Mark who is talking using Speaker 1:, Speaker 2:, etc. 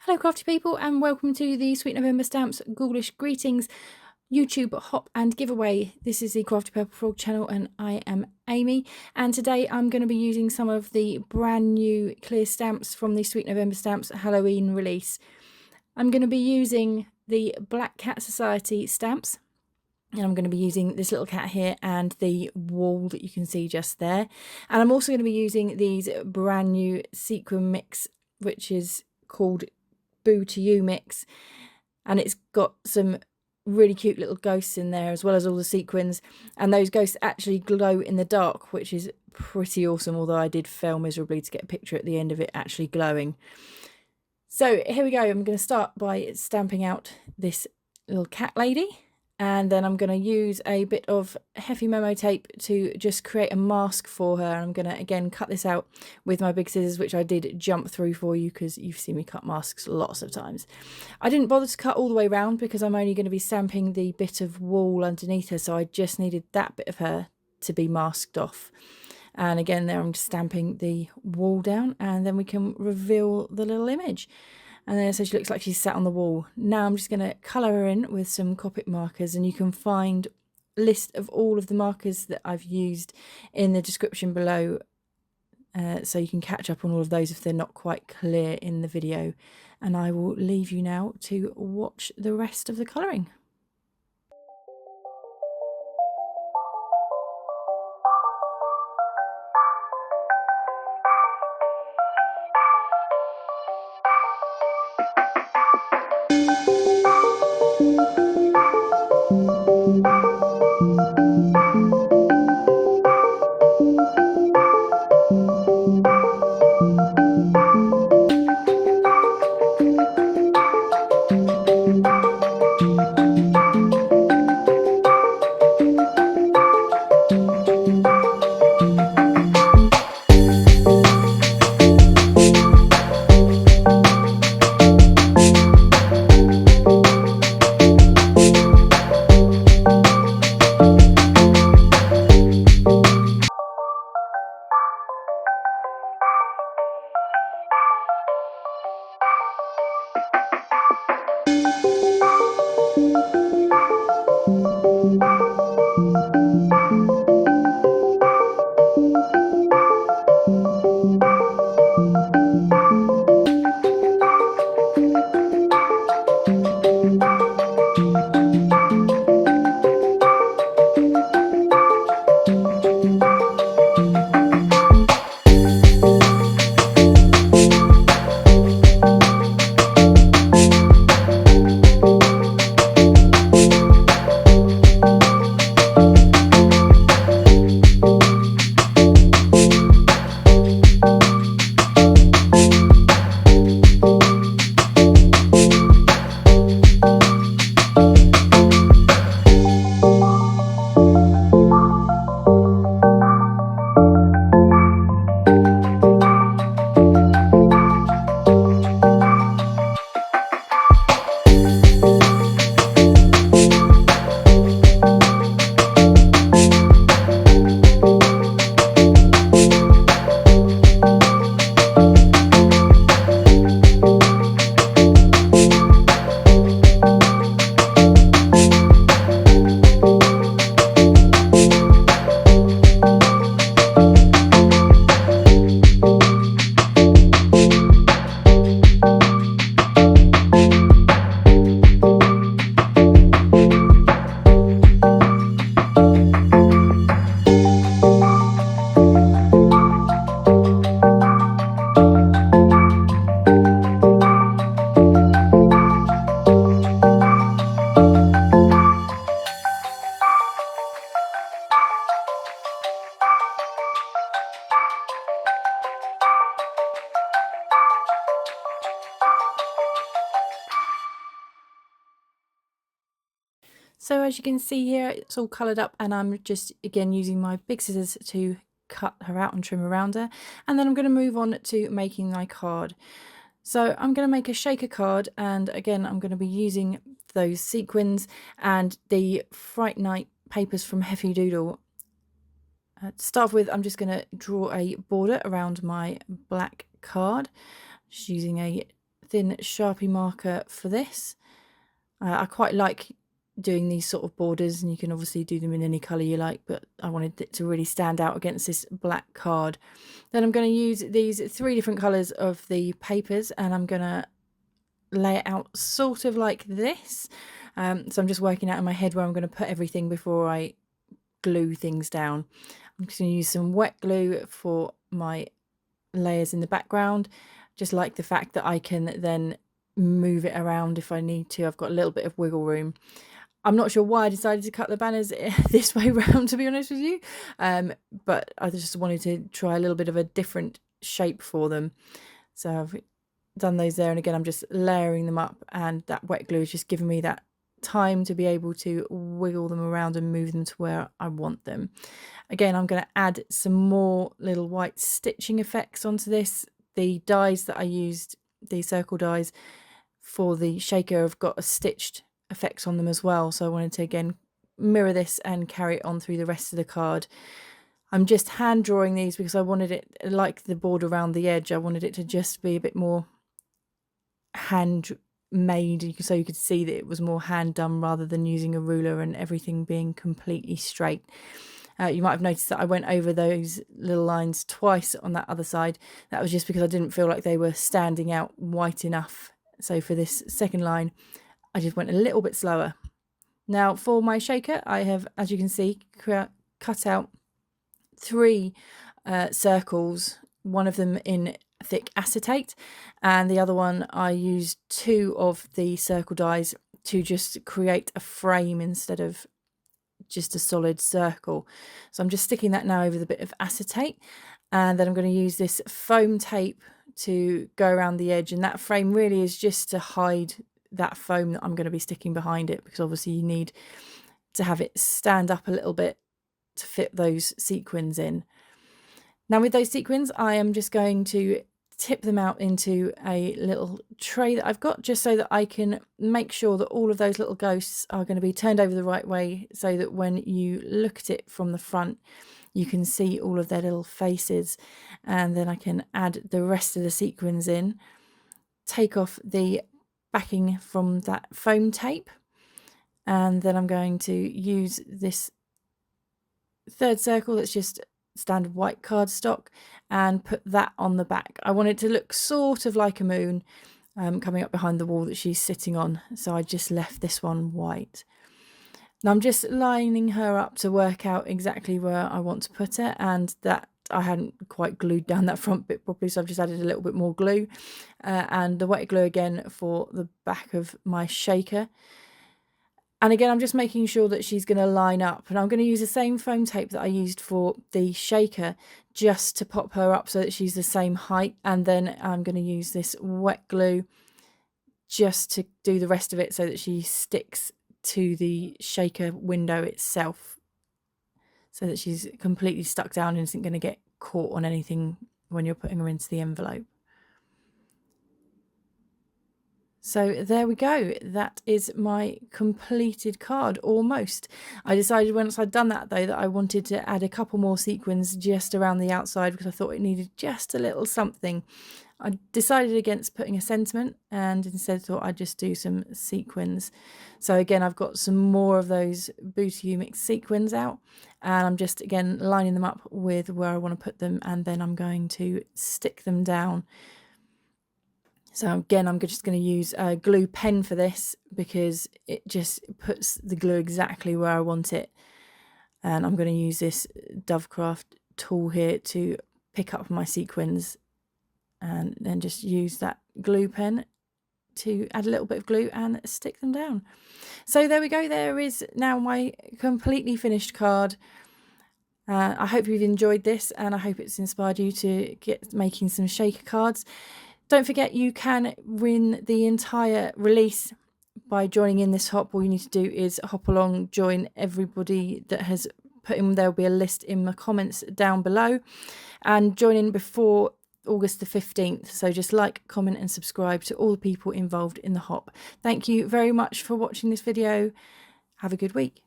Speaker 1: Hello crafty people and welcome to the Sweet November Stamps Ghoulish Greetings YouTube hop and giveaway. This is the Crafty Purple Frog channel and I am Amy, and today I'm going to be using some of the brand new clear stamps from the Sweet November Stamps Halloween release. I'm going to be using the Black Cat Society stamps, and I'm going to be using this little cat here and the wall that you can see just there, and I'm also going to be using these brand new sequin mix which is called Boo to You mix, and it's got some really cute little ghosts in there as well as all the sequins, and those ghosts actually glow in the dark, which is pretty awesome, although I did fail miserably to get a picture at the end of it actually glowing. So here we go. I'm going to start by stamping out this little cat lady, and then I'm going to use a bit of Heffy memo tape to just create a mask for her. I'm going to again cut this out with my big scissors, which I did jump through for you because you've seen me cut masks lots of times. I didn't bother to cut all the way around because I'm only going to be stamping the bit of wall underneath her, so I just needed that bit of her to be masked off. And again there I'm just stamping the wall down, and then we can reveal the little image. And then so she looks like she's sat on the wall. Now I'm just going to colour her in with some Copic markers, and you can find a list of all of the markers that I've used in the description below, so you can catch up on all of those if they're not quite clear in the video. And I will leave you now to watch the rest of the colouring. So as you can see here, it's all coloured up, and I'm just again using my big scissors to cut her out and trim around her. And then I'm going to move on to making my card. So I'm going to make a shaker card, and again I'm going to be using those sequins and the Fright Night papers from Heffy Doodle. To start with, I'm just going to draw a border around my black card, just using a thin Sharpie marker for this. I quite like doing these sort of borders, and you can obviously do them in any colour you like, but I wanted it to really stand out against this black card. Then I'm going to use these 3 different colours of the papers, and I'm going to lay it out sort of like this. So I'm just working out in my head where I'm going to put everything before I glue things down. I'm just going to use some wet glue for my layers in the background. Just like the fact that I can then move it around if I need to. I've got a little bit of wiggle room. I'm not sure why I decided to cut the banners this way round, to be honest with you, but I just wanted to try a little bit of a different shape for them. So I've done those there, and again I'm just layering them up, and that wet glue is just giving me that time to be able to wiggle them around and move them to where I want them. Again, I'm going to add some more little white stitching effects onto this. The dies that I used, the circle dies for the shaker, have got a stitched effects on them as well, so I wanted to again mirror this and carry it on through the rest of the card. I'm just hand drawing these because I wanted it, like the border around the edge, I wanted it to just be a bit more hand made, so you could see that it was more hand done rather than using a ruler and everything being completely straight. You might have noticed that I went over those little lines twice on that other side. That was just because I didn't feel like they were standing out white enough. So for this second line, I just went a little bit slower. Now for my shaker, I have, as you can see, cut out 3 circles, one of them in thick acetate, and the other one I used 2 of the circle dies to just create a frame instead of just a solid circle. So I'm just sticking that now over the bit of acetate, and then I'm going to use this foam tape to go around the edge, and that frame really is just to hide that foam that I'm going to be sticking behind it, because obviously you need to have it stand up a little bit to fit those sequins in. Now with those sequins, I am just going to tip them out into a little tray that I've got, just so that I can make sure that all of those little ghosts are going to be turned over the right way, so that when you look at it from the front you can see all of their little faces. And then I can add the rest of the sequins in, take off the backing from that foam tape, and then I'm going to use this 3rd circle that's just standard white cardstock and put that on the back. I want it to look sort of like a moon coming up behind the wall that she's sitting on, so I just left this one white. Now I'm just lining her up to work out exactly where I want to put her, and that I hadn't quite glued down that front bit properly, so I've just added a little bit more glue, and the wet glue again for the back of my shaker. And again, I'm just making sure that she's going to line up, and I'm going to use the same foam tape that I used for the shaker just to pop her up so that she's the same height. And then I'm going to use this wet glue just to do the rest of it so that she sticks to the shaker window itself, so that she's completely stuck down and isn't going to get caught on anything when you're putting her into the envelope. So there we go, that is my completed card, almost. I decided once I'd done that though that I wanted to add a couple more sequins just around the outside, because I thought it needed just a little something. I decided against putting a sentiment, and instead thought I'd just do some sequins. So again, I've got some more of those Booty mixed sequins out, and I'm just again lining them up with where I want to put them, and then I'm going to stick them down. So again, I'm just going to use a glue pen for this, because it just puts the glue exactly where I want it. And I'm going to use this Dovecraft tool here to pick up my sequins, and then just use that glue pen to add a little bit of glue and stick them down. So there we go, there is now my completely finished card. I hope you've enjoyed this, and I hope it's inspired you to get making some shaker cards. Don't forget, you can win the entire release by joining in this hop. All you need to do is hop along, join everybody that has put in. There'll be a list in the comments down below, and join in before August the 15th. So just like, comment and subscribe to all the people involved in the hop. Thank you very much for watching this video. Have a good week.